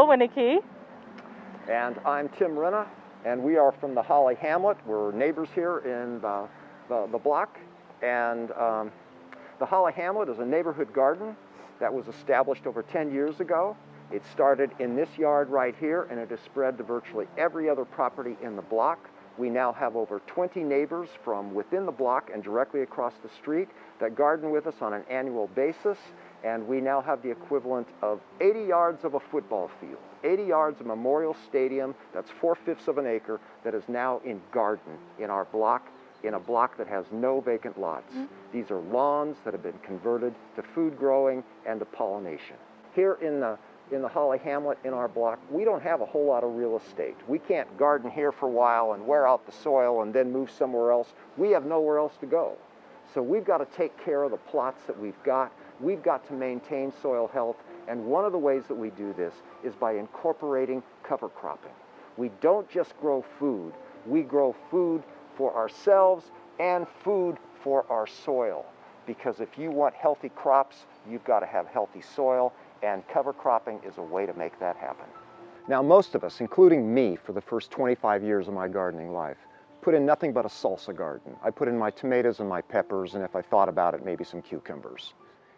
Bill Winnicky. And I'm Tim Rinna, and we are from the Holly Hamlet. We're neighbors here in the block. And the Holly Hamlet is a neighborhood garden that was established over 10 years ago. It started in this yard right here, and it has spread to virtually every other property in the block. We now have over 20 neighbors from within the block and directly across the street that garden with us on an annual basis. And we now have the equivalent of 80 yards of a football field, 80 yards of Memorial Stadium, that's 4/5 of an acre, that is now in garden in our block, in a block that has no vacant lots. These are lawns that have been converted to food growing and to pollination. Here in the Holly Hamlet in our block, we don't have a whole lot of real estate. We can't garden here for a while and wear out the soil and then move somewhere else. We have nowhere else to go. So we've got to take care of the plots that we've got. We've got to maintain soil health, and one of the ways that we do this is by incorporating cover cropping. We don't just grow food, we grow food for ourselves and food for our soil. Because if you want healthy crops, you've got to have healthy soil, and cover cropping is a way to make that happen. Now, most of us, including me for the first 25 years of my gardening life, put in nothing but a salsa garden. I put in my tomatoes and my peppers, and if I thought about it, maybe some cucumbers.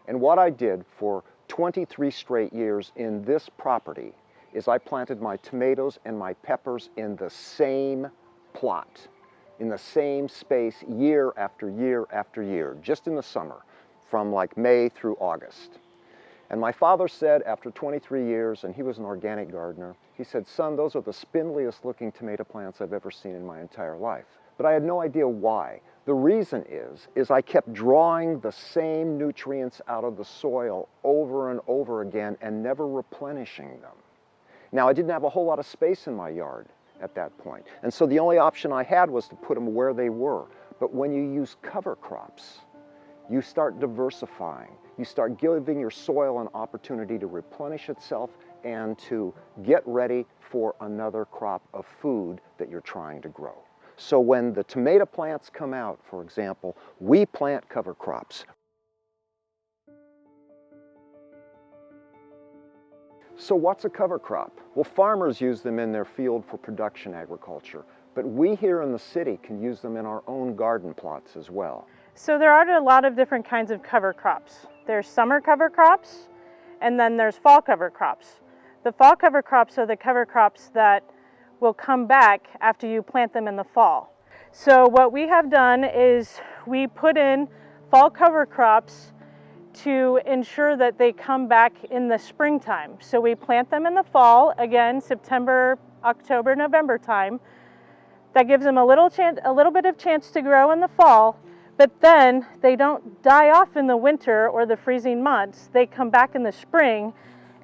And what I did for 23 straight years in this property is I planted my tomatoes and my peppers in the same plot, in the same space year after year after year, just in the summer, from like May through August. And my father said after 23 years, and he was an organic gardener, he said, "Son, those are the spindliest looking tomato plants I've ever seen in my entire life." But I had no idea why. The reason is I kept drawing the same nutrients out of the soil over and over again and never replenishing them. Now, I didn't have a whole lot of space in my yard at that point, and so the only option I had was to put them where they were. But when you use cover crops, you start diversifying. You start giving your soil an opportunity to replenish itself and to get ready for another crop of food that you're trying to grow. So when the tomato plants come out, for example, we plant cover crops. So what's a cover crop? Well, farmers use them in their field for production agriculture, but we here in the city can use them in our own garden plots as well. So there are a lot of different kinds of cover crops. There's summer cover crops, and then there's fall cover crops. The fall cover crops are the cover crops that will come back after you plant them in the fall. So what we have done is we put in fall cover crops to ensure that they come back in the springtime. So we plant them in the fall, again, September, October, November time. That gives them a little bit of chance to grow in the fall, but then they don't die off in the winter or the freezing months. They come back in the spring,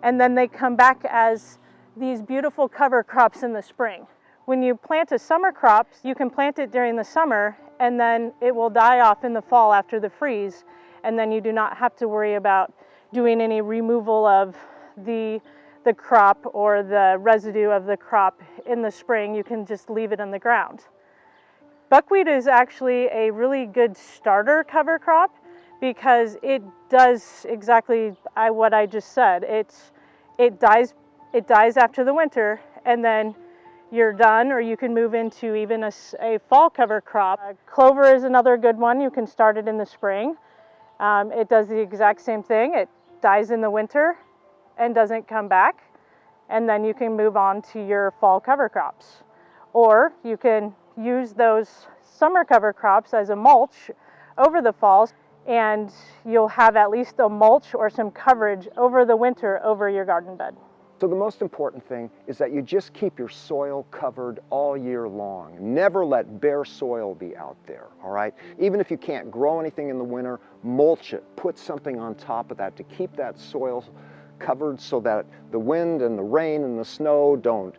and then they come back as these beautiful cover crops in the spring. When you plant a summer crop, you can plant it during the summer, and then it will die off in the fall after the freeze, and then you do not have to worry about doing any removal of the crop or the residue of the crop in the spring. You can just leave it in the ground. Buckwheat is actually a really good starter cover crop because it does exactly what I just said. It dies after the winter, and then you're done, or you can move into even a fall cover crop. Clover is another good one. You can start it in the spring. It does the exact same thing. It dies in the winter and doesn't come back, and then you can move on to your fall cover crops. Or you can use those summer cover crops as a mulch over the fall, and you'll have at least a mulch or some coverage over the winter over your garden bed. So the most important thing is that you just keep your soil covered all year long. Never let bare soil be out there, all right? Even if you can't grow anything in the winter, mulch it. Put something on top of that to keep that soil covered so that the wind and the rain and the snow don't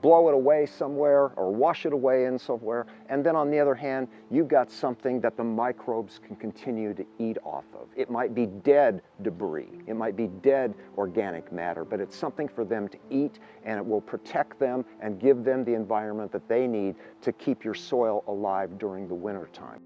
blow it away somewhere or wash it away in somewhere. And then on the other hand, you've got something that the microbes can continue to eat off of. It might be dead debris, it might be dead organic matter, but it's something for them to eat, and it will protect them and give them the environment that they need to keep your soil alive during the winter time.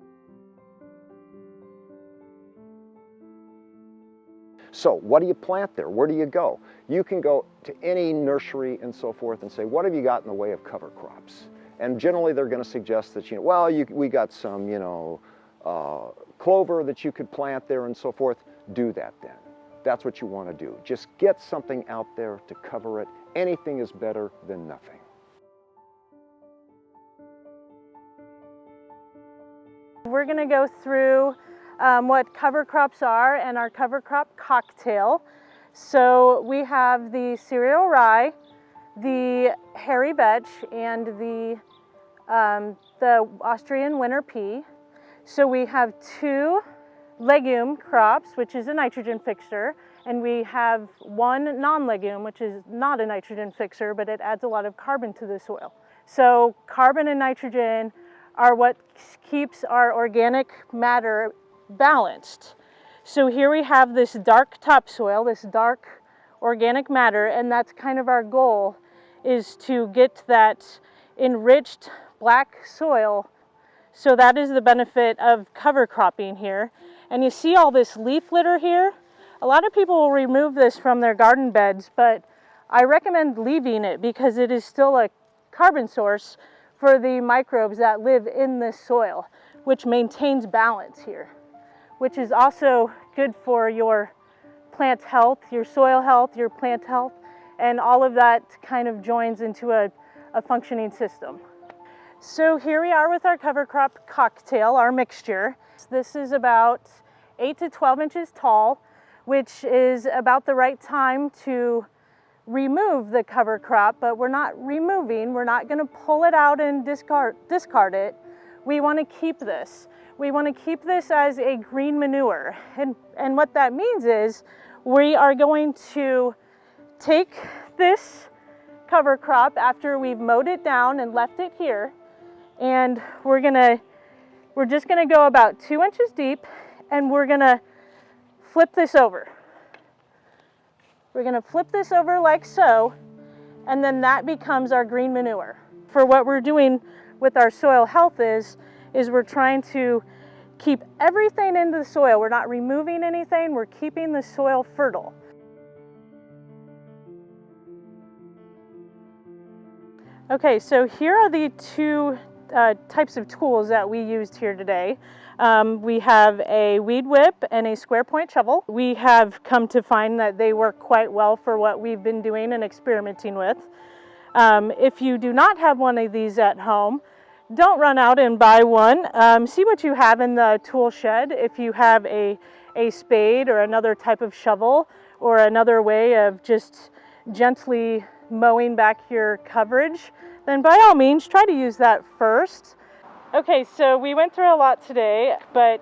So what do you plant there? Where do you go? You can go to any nursery and so forth and say, what have you got in the way of cover crops? And generally they're going to suggest that, well, we got some, clover that you could plant there and so forth. Do that then. That's what you want to do. Just get something out there to cover it. Anything is better than nothing. We're going to go through what cover crops are and our cover crop cocktail. So we have the cereal rye, the hairy vetch, and the Austrian winter pea. So we have 2 legume crops, which is a nitrogen fixer, and we have 1 non-legume, which is not a nitrogen fixer, but it adds a lot of carbon to the soil. So carbon and nitrogen are what keeps our organic matter balanced. So here we have this dark topsoil, this dark organic matter, and that's kind of our goal, is to get that enriched black soil. So that is the benefit of cover cropping here. And you see all this leaf litter here? A lot of people will remove this from their garden beds, but I recommend leaving it because it is still a carbon source for the microbes that live in this soil, which maintains balance here, which is also good for your plant health, your soil health, your plant health, and all of that kind of joins into a functioning system. So here we are with our cover crop cocktail, our mixture. This is about 8 to 12 inches tall, which is about the right time to remove the cover crop, but we're not removing. We're not going to pull it out and discard it. We want to keep this. We want to keep this as a green manure. And what that means is we are going to take this cover crop after we've mowed it down and left it here, and we're just going to go about 2 inches deep, and we're going to flip this over. We're going to flip this over like so, and then that becomes our green manure. For what we're doing with our soil health is we're trying to keep everything in the soil. We're not removing anything, we're keeping the soil fertile. Okay, so here are the 2 types of tools that we used here today. We have a weed whip and a square point shovel. We have come to find that they work quite well for what we've been doing and experimenting with. If you do not have one of these at home, don't run out and buy one. See what you have in the tool shed. If you have a spade or another type of shovel or another way of just gently mowing back your coverage, then by all means try to use that first. Okay, so we went through a lot today, but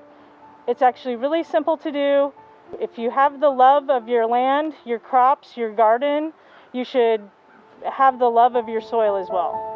it's actually really simple to do. If you have the love of your land, your crops, your garden, you should have the love of your soil as well.